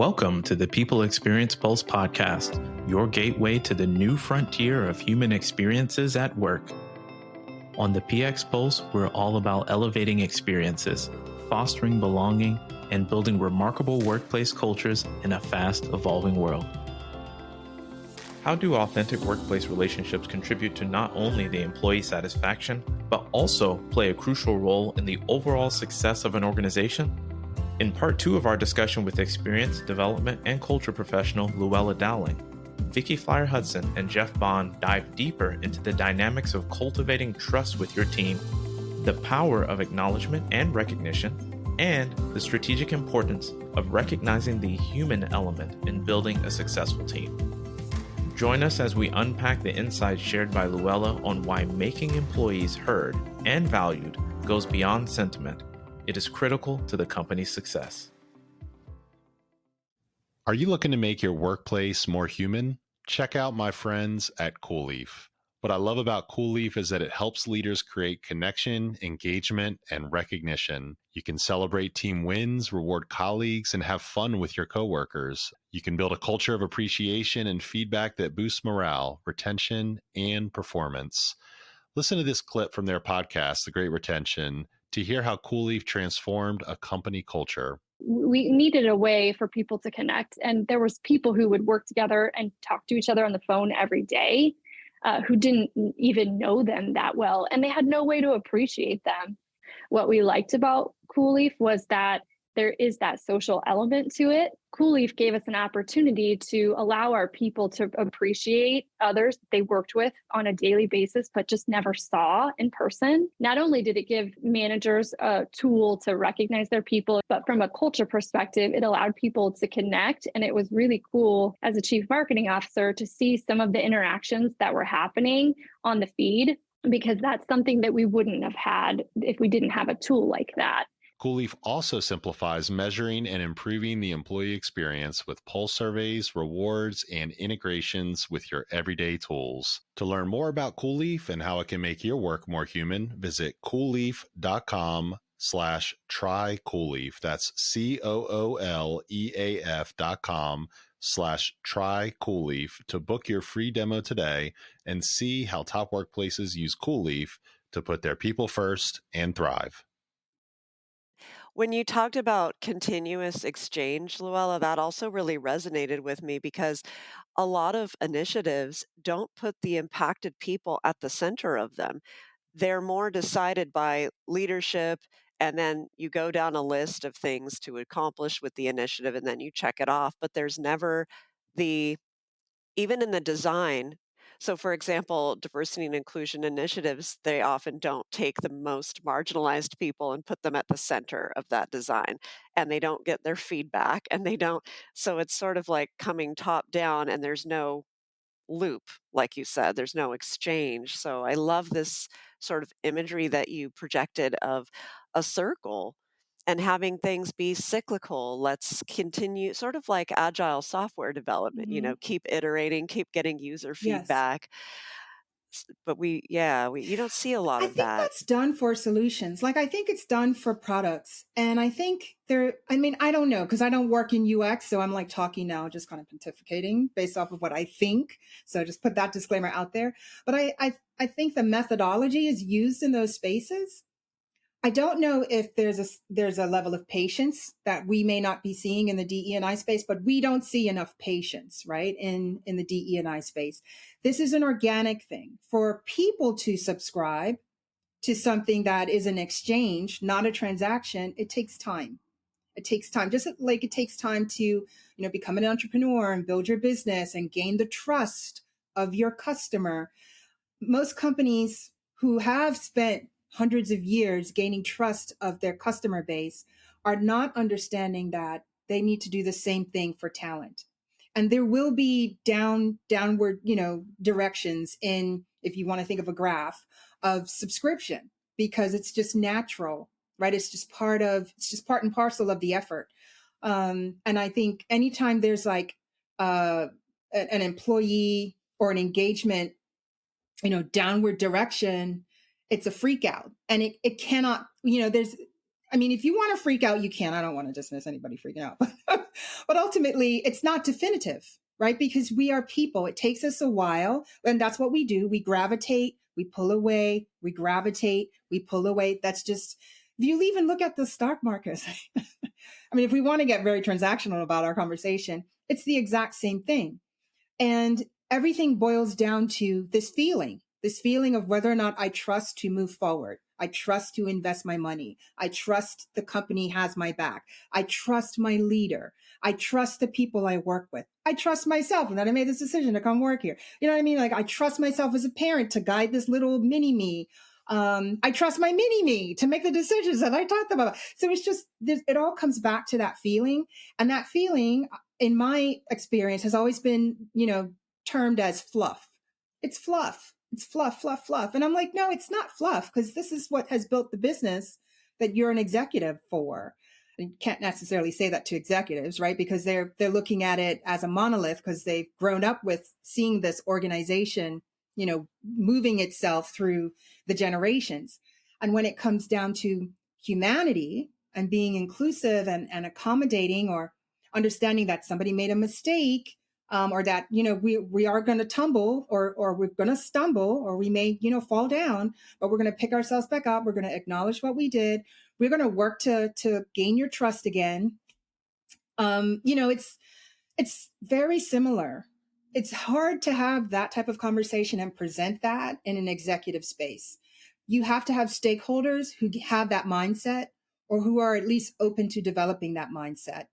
Welcome to the People Experience Pulse podcast, your gateway to the new frontier of human experiences at work. On the PX Pulse, we're all about elevating experiences, fostering belonging, and building remarkable workplace cultures in a fast evolving world. How do authentic workplace relationships contribute to not only the employee satisfaction, but also play a crucial role in the overall success of an organization? In part 2 of our discussion with experience, development, and culture professional Llewella Dowling, Vicki, Flier, Hudson, and Jeff Bond dive deeper into the dynamics of cultivating trust with your team, the power of acknowledgment and recognition, and the strategic importance of recognizing the human element in building a successful team. Join us as we unpack the insights shared by Llewella on why making employees heard and valued goes beyond sentiment. It is critical to the company's success. Are you looking to make your workplace more human? Check out my friends at CoolLeaf. What I love about CoolLeaf is that it helps leaders create connection, engagement, and recognition. You can celebrate team wins, reward colleagues, and have fun with your coworkers. You can build a culture of appreciation and feedback that boosts morale, retention, and performance. Listen to this clip from their podcast, The Great Retention, to hear how CoolLeaf transformed a company culture. We needed a way for people to connect. And there was people who would work together and talk to each other on the phone every day who didn't even know them that well. And they had no way to appreciate them. What we liked about CoolLeaf was that there is that social element to it. CoolLeaf gave us an opportunity to allow our people to appreciate others they worked with on a daily basis, but just never saw in person. Not only did it give managers a tool to recognize their people, but from a culture perspective, it allowed people to connect. And it was really cool as a chief marketing officer to see some of the interactions that were happening on the feed, because that's something that we wouldn't have had if we didn't have a tool like that. CoolLeaf also simplifies measuring and improving the employee experience with pulse surveys, rewards, and integrations with your everyday tools. To learn more about CoolLeaf and how it can make your work more human, visit coolleaf.com/trycoolleaf. That's COOLEAF.com/trycoolleaf to book your free demo today and see how top workplaces use CoolLeaf to put their people first and thrive. When you talked about continuous exchange, Llewella, that also really resonated with me because a lot of initiatives don't put the impacted people at the center of them. They're more decided by leadership, and then you go down a list of things to accomplish with the initiative, and then you check it off. But there's never the even in the design. So, for example, diversity and inclusion initiatives, they often don't take the most marginalized people and put them at the center of that design, and they don't get their feedback, and they don't. So it's sort of like coming top down, and there's no loop, like you said, there's no exchange. So I love this sort of imagery that you projected of a circle and having things be cyclical. Let's continue, sort of like agile software development, keep iterating, keep getting user Yes. feedback. But you don't see a lot I of think that. that's done for solutions. Like, I think it's done for products. And I think I don't know, because I don't work in UX. So I'm like talking now, just kind of pontificating based off of what I think. So just put that disclaimer out there. But I think the methodology is used in those spaces. I don't know if there's a level of patience that we may not be seeing in the DE&I space, but we don't see enough patience, right, in the DE&I space. This is an organic thing. For people to subscribe to something that is an exchange, not a transaction, it takes time. It takes time, just like it takes time to, become an entrepreneur and build your business and gain the trust of your customer. Most companies who have spent hundreds of years gaining trust of their customer base are not understanding that they need to do the same thing for talent. And there will be downward, directions in, if you want to think of a graph of subscription, because it's just natural, right? It's just part and parcel of the effort. And I think anytime there's like an employee or an engagement, downward direction, it's a freak out. And it cannot, if you want to freak out, you can. I don't want to dismiss anybody freaking out, But ultimately, it's not definitive, right? Because we are people. It takes us a while. And that's what we do. We gravitate, we pull away, we gravitate, we pull away. That's just, if you even look at the stock market, I mean, if we want to get very transactional about our conversation, it's the exact same thing. And everything boils down to this feeling of whether or not I trust to move forward. I trust to invest my money. I trust the company has my back. I trust my leader. I trust the people I work with. I trust myself and that I made this decision to come work here. You know what I mean? Like I trust myself as a parent to guide this little mini me. I trust my mini me to make the decisions that I talked about. So it's just, it all comes back to that feeling. And that feeling, in my experience, has always been, termed as fluff. It's fluff. It's fluff, fluff, fluff. And I'm like, no, it's not fluff, because this is what has built the business that you're an executive for. You can't necessarily say that to executives, right? Because they're looking at it as a monolith because they've grown up with seeing this organization, moving itself through the generations. And when it comes down to humanity and being inclusive and accommodating, or understanding that somebody made a mistake, or that, we are going to tumble, or we're going to stumble, or we may, fall down, but we're going to pick ourselves back up. We're going to acknowledge what we did. We're going to work to gain your trust again. It's very similar. It's hard to have that type of conversation and present that in an executive space. You have to have stakeholders who have that mindset, or who are at least open to developing that mindset.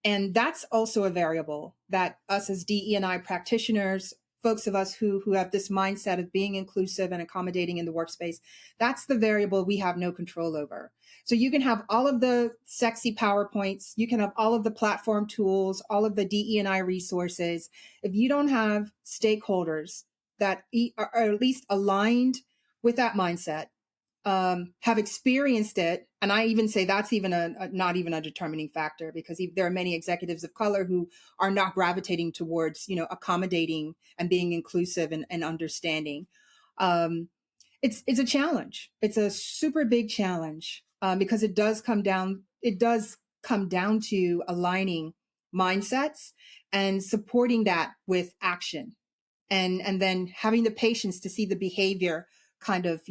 And that's also a variable that us as DE&I practitioners, folks of us who have this mindset of being inclusive and accommodating in the workspace, that's the variable we have no control over. So you can have all of the sexy PowerPoints, you can have all of the platform tools, all of the DE&I resources. If you don't have stakeholders that are at least aligned with that mindset, have experienced it, and I even say that's even not even a determining factor, because there are many executives of color who are not gravitating towards, accommodating and being inclusive and understanding. It's a challenge. It's a super big challenge, because it does come down to aligning mindsets and supporting that with action, and then having the patience to see the behavior kind of,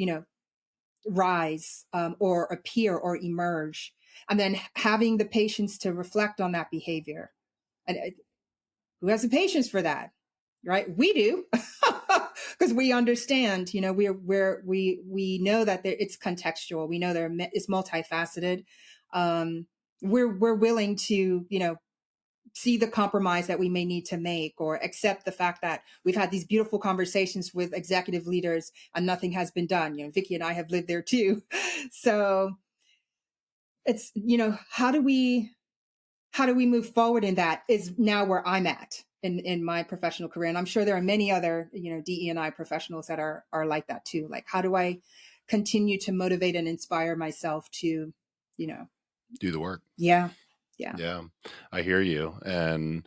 rise, or appear or emerge, and then having the patience to reflect on that behavior. And who has the patience for that, right? We do, because we understand, we know that it's contextual. We know it's multifaceted. We're willing to, see the compromise that we may need to make, or accept the fact that we've had these beautiful conversations with executive leaders and nothing has been done. Vicki and I have lived there too. So it's, how do we move forward in that is now where I'm at in my professional career. And I'm sure there are many other, DE&I professionals that are like that too. Like, how do I continue to motivate and inspire myself to, Do the work. Yeah. Yeah, I hear you. And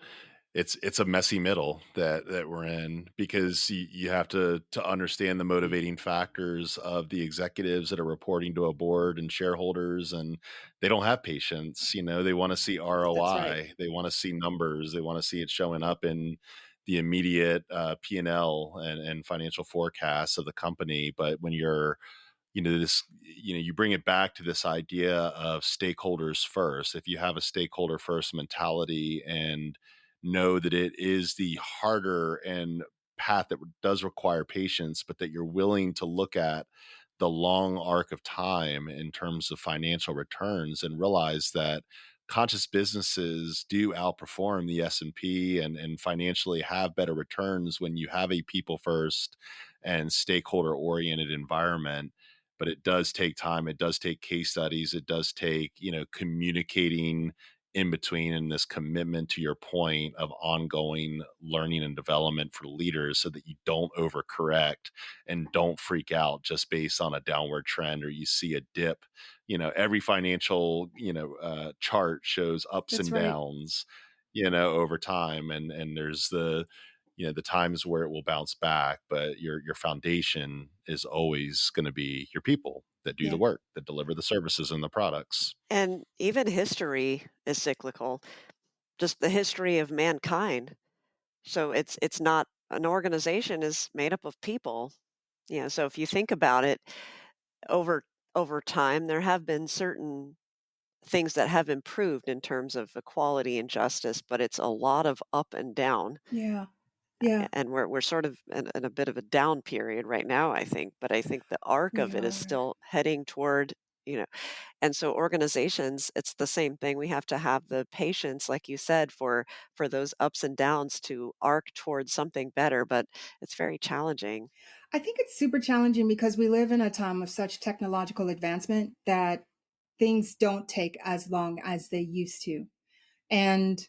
it's a messy middle that we're in, because you have to understand the motivating factors of the executives that are reporting to a board and shareholders, and they don't have patience. They want to see ROI. right. They want to see numbers. They want to see it showing up in the immediate P&L and financial forecasts of the company. But when you're you bring it back to this idea of stakeholders first. If you have a stakeholder first mentality and know that it is the harder and path that does require patience, but that you're willing to look at the long arc of time in terms of financial returns, and realize that conscious businesses do outperform the S&P and financially have better returns when you have a people first and stakeholder oriented environment. But it does take time. It does take case studies. It does take, communicating in between, and this commitment, to your point, of ongoing learning and development for leaders, so that you don't overcorrect and don't freak out just based on a downward trend, or you see a dip. Every financial, chart shows ups That's and right. downs, over time. And there's the times where it will bounce back, but your foundation is always going to be your people that do the Yeah. work, that deliver the services and the products. And even history is cyclical. just the history of mankind. So it's not an organization is made up of people. So if you think about it, over over time, there have been certain things that have improved in terms of equality and justice, but it's a lot of up and down. Yeah. Yeah. And we're sort of in a bit of a down period right now, I think. But I think the arc We of it is are. still heading toward, you know, and so organizations, it's the same thing. We have to have the patience, like you said, for those ups and downs to arc towards something better. But it's very challenging. I think it's super challenging because we live in a time of such technological advancement that things don't take as long as they used to. And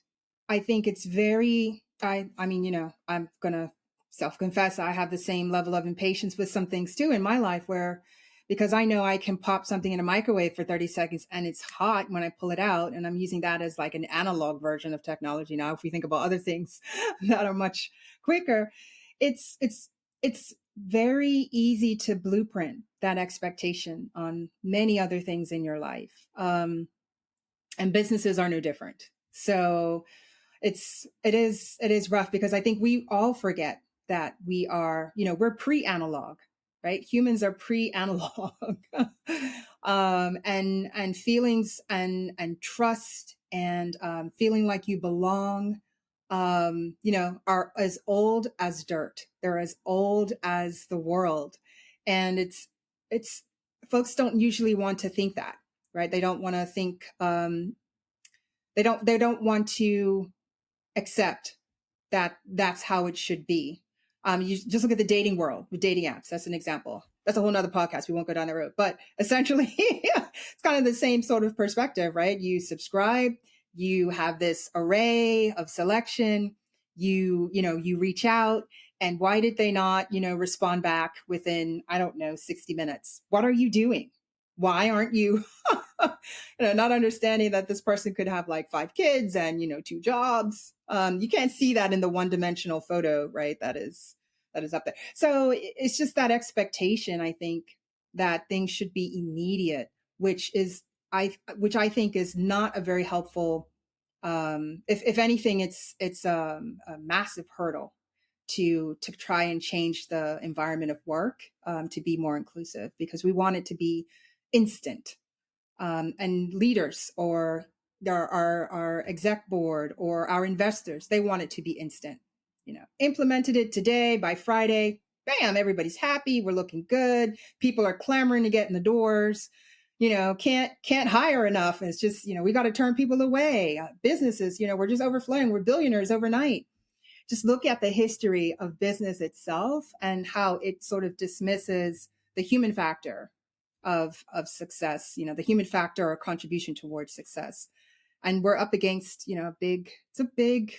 I think it's very, I mean, I'm going to self confess, I have the same level of impatience with some things too in my life where, because I know I can pop something in a microwave for 30 seconds and it's hot when I pull it out. And I'm using that as like an analog version of technology now. If we think about other things that are much quicker, it's very easy to blueprint that expectation on many other things in your life. And businesses are no different. So it is rough because I think we all forget that we're pre-analog, right? Humans are pre-analog. And feelings and trust and feeling like you belong, are as old as dirt. They're as old as the world. And it's folks don't usually want to think that, right? They don't want to think, they don't want to accept that that's how it should be. You just look at the dating world with dating apps. That's an example. That's a whole nother podcast. We won't go down that road. But essentially, it's kind of the same sort of perspective, right? You subscribe, you have this array of selection, you reach out, and why did they not, respond back within, I don't know, 60 minutes? What are you doing? Why aren't you, not understanding that this person could have like 5 kids and, 2 jobs? You can't see that in the one-dimensional photo, right? That is up there. So it's just that expectation, I think, that things should be immediate, which I think is not a very helpful. If anything, it's a massive hurdle to try and change the environment of work, to be more inclusive, because we want it to be instant. And leaders or our exec board or our investors, they want it to be instant. Implemented it today, by Friday, bam, everybody's happy, we're looking good, people are clamoring to get in the doors, can't hire enough. It's just, we got to turn people away. Businesses, we're just overflowing, we're billionaires overnight. Just look at the history of business itself and how it sort of dismisses the human factor of success, the human factor or contribution towards success. And we're up against, it's a big,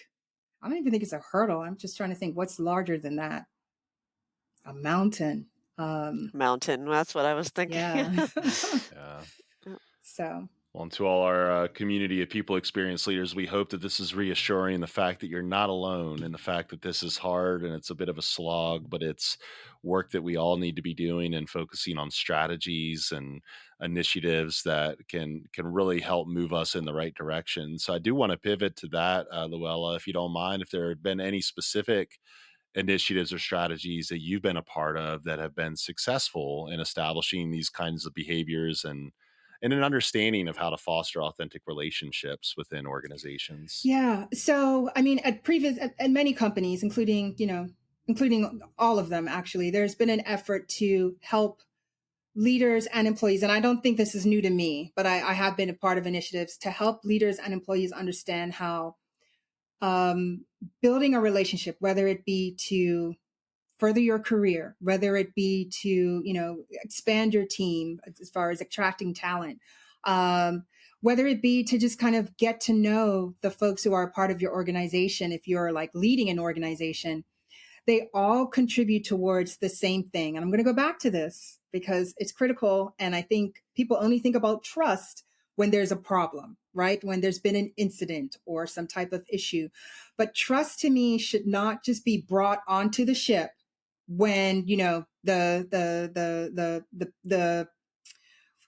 I don't even think it's a hurdle. I'm just trying to think what's larger than that. A mountain. Mountain, that's what I was thinking. Yeah. Yeah. So. Well, and to all our community of people experience leaders, we hope that this is reassuring, the fact that you're not alone and the fact that this is hard and it's a bit of a slog, but it's work that we all need to be doing and focusing on strategies and initiatives that can really help move us in the right direction. So I do want to pivot to that, Llewella, if you don't mind, if there have been any specific initiatives or strategies that you've been a part of that have been successful in establishing these kinds of behaviors and an understanding of how to foster authentic relationships within organizations. Yeah. So, I mean, at many companies, including all of them, actually, there's been an effort to help leaders and employees. And I don't think this is new to me, but I have been a part of initiatives to help leaders and employees understand how building a relationship, whether it be to further your career, whether it be to, expand your team as far as attracting talent, whether it be to just kind of get to know the folks who are a part of your organization. If you're like leading an organization, they all contribute towards the same thing. And I'm going to go back to this because it's critical. And I think people only think about trust when there's a problem, right? When there's been an incident or some type of issue. But trust to me should not just be brought onto the ship when, the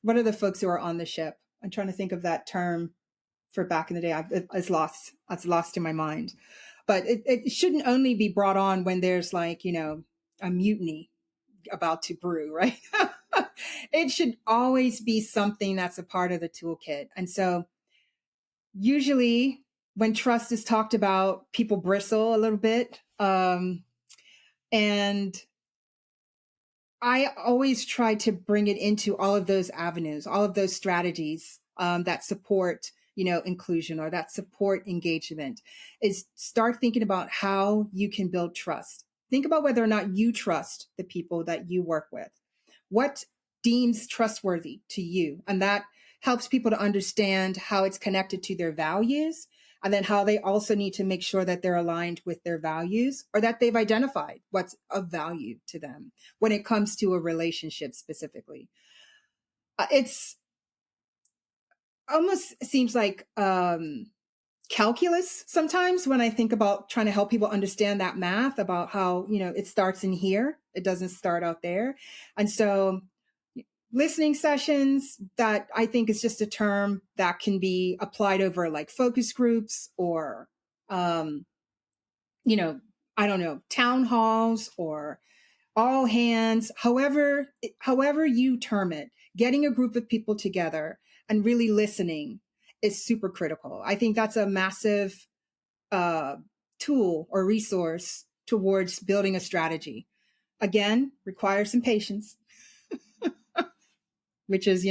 what are the folks who are on the ship? I'm trying to think of that term. for back in the day. It's lost in my mind. But it shouldn't only be brought on when there's like, a mutiny about to brew, right? It should always be something that's a part of the toolkit. And so usually when trust is talked about, people bristle a little bit. And I always try to bring it into all of those avenues, all of those strategies that support, inclusion or that support engagement, is start thinking about how you can build trust. Think about whether or not you trust the people that you work with. What deems trustworthy to you? And that helps people to understand how it's connected to their values, and then how they also need to make sure that they're aligned with their values, or that they've identified what's of value to them when it comes to a relationship specifically. It's almost seems like calculus sometimes when I think about trying to help people understand that math about how, it starts in here. It doesn't start out there. And so listening sessions, that I think is just a term that can be applied over like focus groups or, I don't know, town halls or all hands, however you term it. Getting a group of people together and really listening is super critical. I think that's a massive tool or resource towards building a strategy. Again, requires some patience, which is,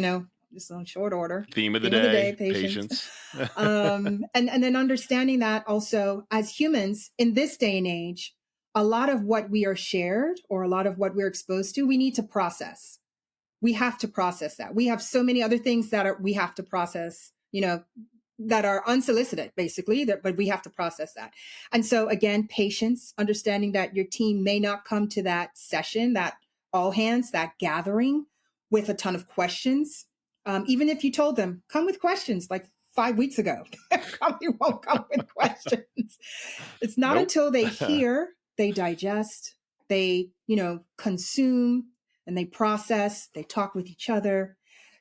just on short order. Theme of the day, patience. patience. And then understanding that also as humans in this day and age, a lot of what we are shared or a lot of what we're exposed to, we need to process. We have to process that. We have so many other things that we have to process, that are unsolicited, basically, but we have to process that. And so again, patience, understanding that your team may not come to that session, that all hands, that gathering with a ton of questions. Even if you told them, come with questions like 5 weeks ago, probably won't come with questions. It's not until they hear, they digest, they, consume, and they process, they talk with each other,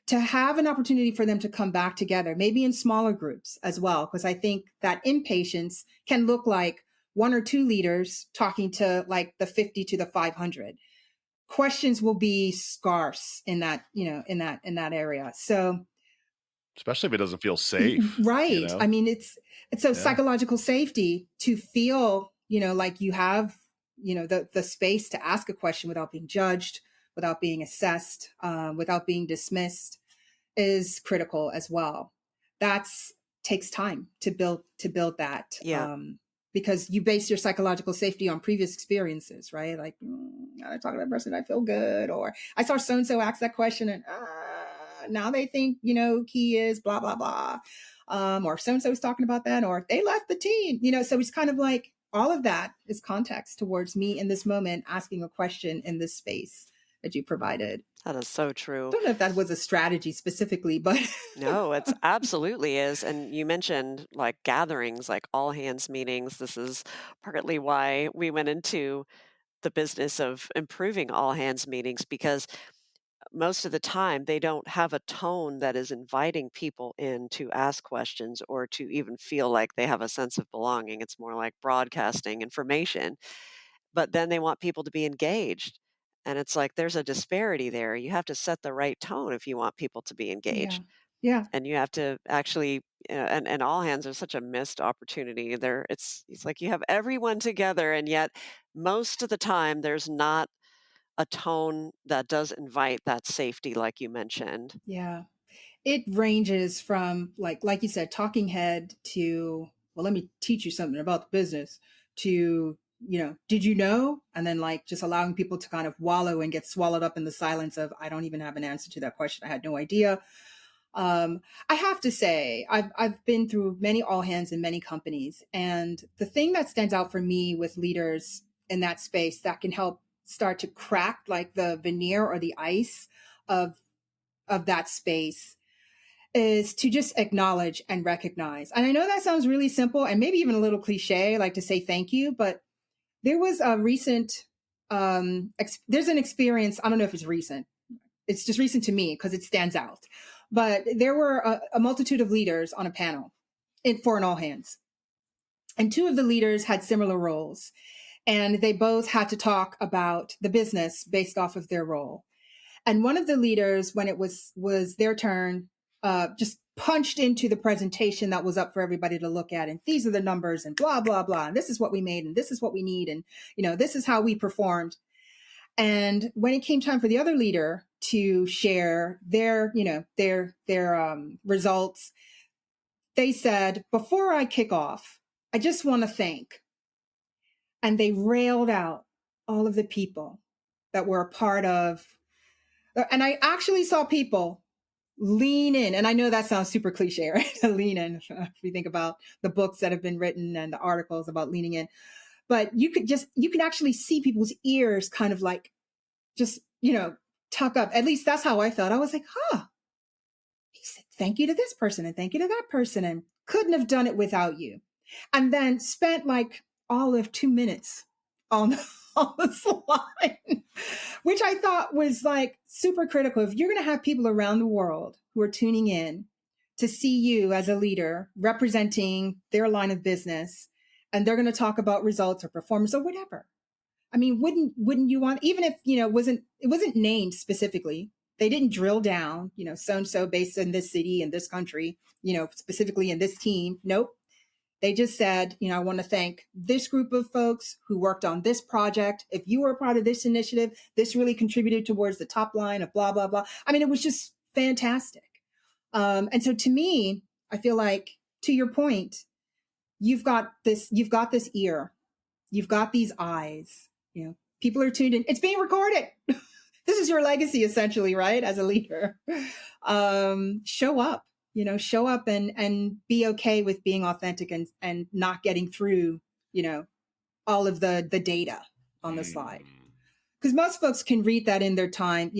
to have an opportunity for them to come back together, maybe in smaller groups as well. Because I think that impatience can look like 1 or 2 leaders talking to like the 50 to the 500. Questions will be scarce in that, in that area. So, especially if it doesn't feel safe. Right. I mean, it's psychological safety to feel, like you have, the space to ask a question without being judged, without being assessed, without being dismissed, is critical as well. That's takes time to build that. Yeah. Because you base your psychological safety on previous experiences, right? Like, I talk to that person, I feel good. Or I saw so-and-so ask that question and now they think, he is blah, blah, blah. Or so-and-so is talking about that, or they left the team, so it's kind of like all of that is context towards me in this moment, asking a question in this space that you provided. That is so true. I don't know if that was a strategy specifically, but No, it's absolutely is. And you mentioned like gatherings, like all hands meetings. This is partly why we went into the business of improving all hands meetings, because most of the time they don't have a tone that is inviting people in to ask questions or to even feel like they have a sense of belonging. It's more like broadcasting information, but then they want people to be engaged. And it's like there's a disparity there. You have to set the right tone if you want people to be engaged. Yeah. And you have to actually, and all hands are such a missed opportunity. There, it's like you have everyone together, and yet most of the time there's not a tone that does invite that safety, like you mentioned. Yeah. It ranges from like you said, talking head to, well, let me teach you something about the business, to, did you know? And then like just allowing people to kind of wallow and get swallowed up in the silence of, I don't even have an answer to that question. I had no idea. I have to say, I've been through many all hands in many companies. And the thing that stands out for me with leaders in that space that can help start to crack like the veneer or the ice of that space is to just acknowledge and recognize. And I know that sounds really simple and maybe even a little cliche, like to say thank you, but there was a recent, there's an experience, I don't know if it's recent. It's just recent to me because it stands out. But there were a multitude of leaders on a panel. for an all hands. And two of the leaders had similar roles, and they both had to talk about the business based off of their role. And one of the leaders, when it was their turn, just punched into the presentation that was up for everybody to look at. And these are the numbers and blah, blah, blah. And this is what we made. And this is what we need. And, this is how we performed. And when it came time for the other leader to share their results, they said, before I kick off, I just want to thank. And they railed out all of the people that were a part of. And I actually saw people lean in. And I know that sounds super cliche, right? To lean in. If we think about the books that have been written and the articles about leaning in. But you can actually see people's ears kind of like just, tuck up. At least that's how I felt. I was like, he said, thank you to this person and thank you to that person, and couldn't have done it without you. And then spent like all of 2 minutes on the slide, which I thought was like super critical. If you're going to have people around the world who are tuning in to see you as a leader representing their line of business, and they're going to talk about results or performance or whatever. I mean, wouldn't you want, even if, it wasn't named specifically, they didn't drill down, so-and-so based in this city and this country, specifically in this team. Nope. They just said, I want to thank this group of folks who worked on this project. If you were a part of this initiative, this really contributed towards the top line of blah, blah, blah. I mean, it was just fantastic. And so to me, I feel like, to your point, you've got this ear, you've got these eyes, people are tuned in. It's being recorded. This is your legacy, essentially, right? As a leader, show up. Show up and be okay with being authentic and not getting through, all of the data on the slide. Because most folks can read that in their time,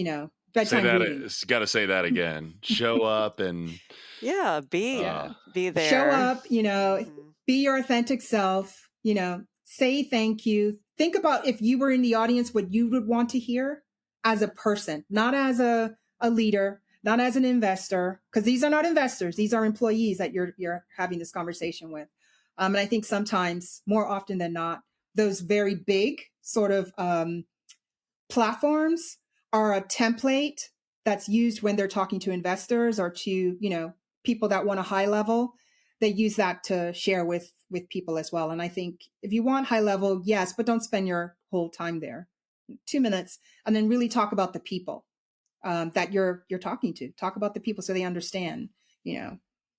bedtime reading. Got to say that again. Show up and be there. Show up, be your authentic self, say thank you. Think about, if you were in the audience, what you would want to hear as a person, not as a leader, not as an investor, because these are not investors. These are employees that you're having this conversation with. And I think sometimes, more often than not, those very big sort of platforms are a template that's used when they're talking to investors or to, people that want a high level. They use that to share with people as well. And I think if you want high level, yes, but don't spend your whole time there. 2 minutes, and then really talk about the people that you're talking to. Talk about the people so they understand,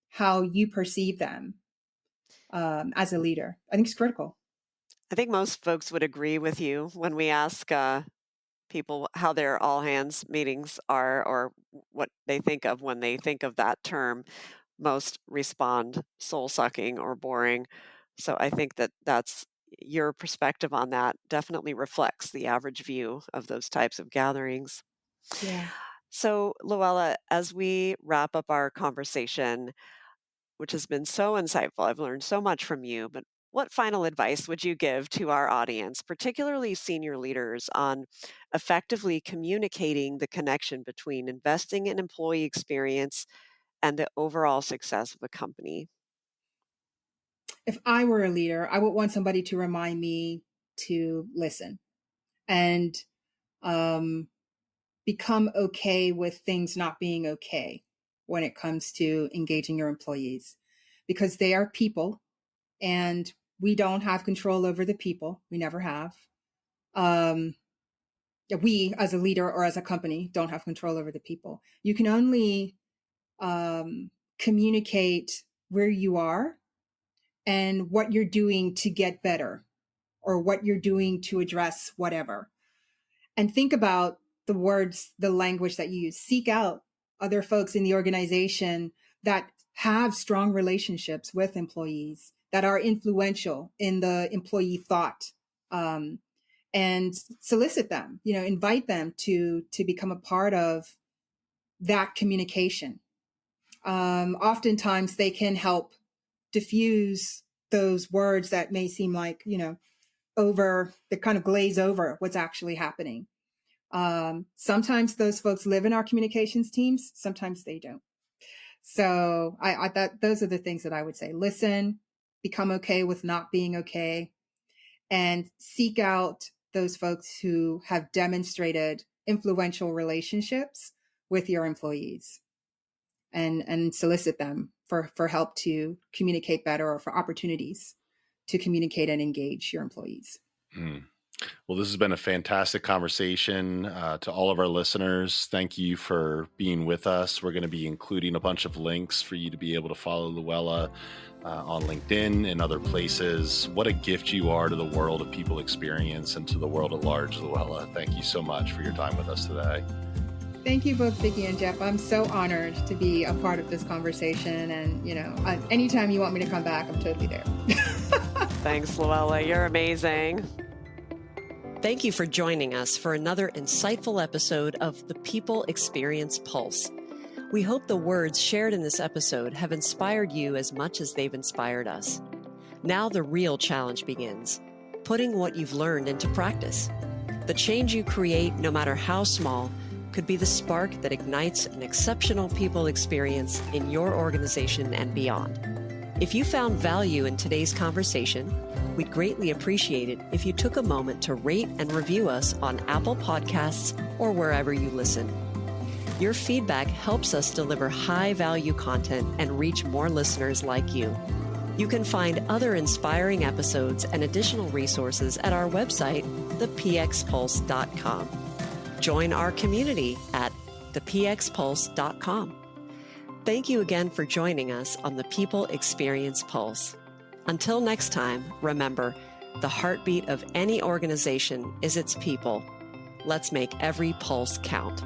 how you perceive them as a leader. I think it's critical. I think most folks would agree with you when we ask people how their all hands meetings are or what they think of when they think of that term. Most respond soul sucking or boring. So I think that's your perspective on that definitely reflects the average view of those types of gatherings. Yeah. So, Llewella, as we wrap up our conversation, which has been so insightful, I've learned so much from you, but what final advice would you give to our audience, particularly senior leaders, on effectively communicating the connection between investing in employee experience and the overall success of a company? If I were a leader, I would want somebody to remind me to listen and become okay with things not being okay when it comes to engaging your employees, because they are people and we don't have control over the people. We never have. We as a leader or as a company don't have control over the people. You can only communicate where you are and what you're doing to get better or what you're doing to address whatever. And think about the words, the language that you use. Seek out other folks in the organization that have strong relationships with employees, that are influential in the employee thought, and solicit them, invite them to become a part of that communication. Oftentimes they can help diffuse those words that may seem like, that kind of glaze over what's actually happening. Sometimes those folks live in our communications teams. Sometimes they don't. So I thought those are the things that I would say. Listen, become okay with not being okay, and seek out those folks who have demonstrated influential relationships with your employees, and solicit them for help to communicate better, or for opportunities to communicate and engage your employees. Mm. Well, this has been a fantastic conversation. To all of our listeners, thank you for being with us. We're going to be including a bunch of links for you to be able to follow Llewella on LinkedIn and other places. What a gift you are to the world of people experience and to the world at large, Llewella. Thank you so much for your time with us today. Thank you both, Vicki and Jeff. I'm so honored to be a part of this conversation. And, anytime you want me to come back, I'm totally there. Thanks, Llewella. You're amazing. Thank you for joining us for another insightful episode of the People Experience Pulse. We hope the words shared in this episode have inspired you as much as they've inspired us. Now the real challenge begins, putting what you've learned into practice. The change you create, no matter how small, could be the spark that ignites an exceptional people experience in your organization and beyond. If you found value in today's conversation, we'd greatly appreciate it if you took a moment to rate and review us on Apple Podcasts or wherever you listen. Your feedback helps us deliver high-value content and reach more listeners like you. You can find other inspiring episodes and additional resources at our website, thepxpulse.com. Join our community at thepxpulse.com. Thank you again for joining us on the People Experience Pulse. Until next time, remember, the heartbeat of any organization is its people. Let's make every pulse count.